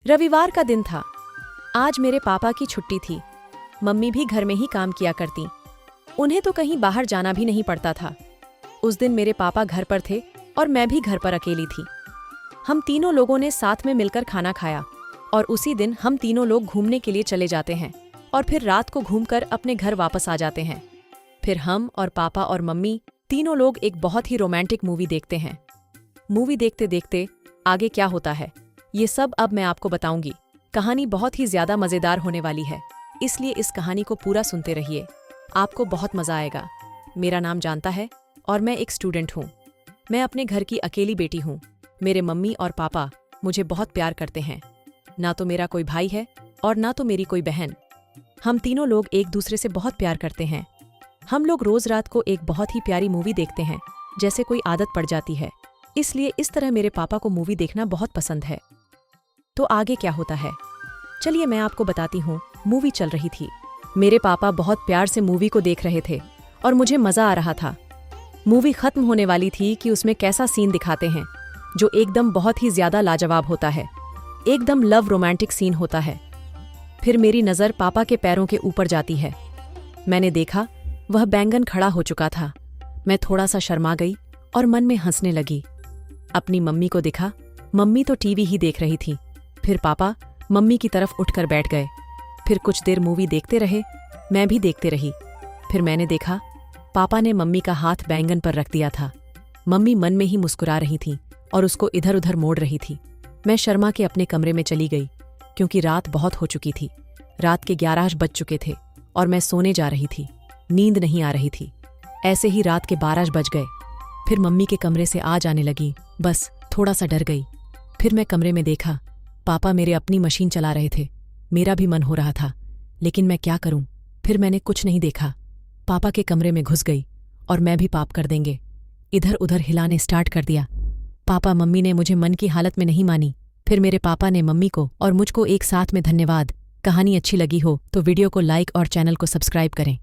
रविवार का दिन था। आज मेरे पापा की छुट्टी थी। मम्मी भी घर में ही काम किया करती। उन्हें तो कहीं बाहर जाना भी नहीं पड़ता था। उस दिन मेरे पापा घर पर थे और मैं भी घर पर अकेली थी। हम तीनों लोगों ने साथ में मिलकर खाना खाया और उसी दिन हम तीनों लोग घूमने के लिए चले जाते हैं और फिर रात को घूमकर अपने घर वापस आ जाते हैं। फिर हम और पापा और मम्मी तीनों लोग एक बहुत ही रोमांटिक मूवी देखते हैं। मूवी देखते देखते आगे क्या होता है ये सब अब मैं आपको बताऊंगी। कहानी बहुत ही ज्यादा मजेदार होने वाली है, इसलिए इस कहानी को पूरा सुनते रहिए, आपको बहुत मजा आएगा। मेरा नाम जानता है और मैं एक स्टूडेंट हूँ। मैं अपने घर की अकेली बेटी हूँ। मेरे मम्मी और पापा मुझे बहुत प्यार करते हैं। ना तो मेरा कोई भाई है और ना तो मेरी कोई बहन। हम तीनों लोग एक दूसरे से बहुत प्यार करते हैं। हम लोग रोज रात को एक बहुत ही प्यारी मूवी देखते हैं, जैसे कोई आदत पड़ जाती है। इसलिए इस तरह मेरे पापा को मूवी देखना बहुत पसंद है। तो आगे क्या होता है चलिए मैं आपको बताती हूँ। मूवी चल रही थी। मेरे पापा बहुत प्यार से मूवी को देख रहे थे और मुझे मजा आ रहा था। मूवी खत्म होने वाली थी कि उसमें कैसा सीन दिखाते हैं जो एकदम बहुत ही ज्यादा लाजवाब होता है। एकदम लव रोमांटिक सीन होता है। फिर मेरी नज़र पापा के पैरों के ऊपर जाती है। मैंने देखा वह बैंगन खड़ा हो चुका था। मैं थोड़ा सा शर्मा गई और मन में हंसने लगी। अपनी मम्मी को दिखा, मम्मी तो टीवी ही देख रही थी। फिर पापा मम्मी की तरफ उठकर बैठ गए। फिर कुछ देर मूवी देखते रहे, मैं भी देखते रही। फिर मैंने देखा पापा ने मम्मी का हाथ बैंगन पर रख दिया था। मम्मी मन में ही मुस्कुरा रही थी और उसको इधर उधर मोड़ रही थी। मैं शर्मा के अपने कमरे में चली गई क्योंकि रात बहुत हो चुकी थी। रात के 11 बज चुके थे और मैं सोने जा रही थी। नींद नहीं आ रही थी। ऐसे ही रात के 12 बज गए। फिर मम्मी के कमरे से आ जाने लगी। बस थोड़ा सा डर गई। फिर मैं कमरे में देखा पापा मेरे अपनी मशीन चला रहे थे। मेरा भी मन हो रहा था, लेकिन मैं क्या करूं। फिर मैंने कुछ नहीं देखा। पापा के कमरे में घुस गई और मैं भी पाप कर देंगे इधर उधर हिलाने स्टार्ट कर दिया। पापा मम्मी ने मुझे मन की हालत में नहीं मानी। फिर मेरे पापा ने मम्मी को और मुझको एक साथ में धन्यवाद। कहानी अच्छी लगी हो तो वीडियो को लाइक और चैनल को सब्सक्राइब करें।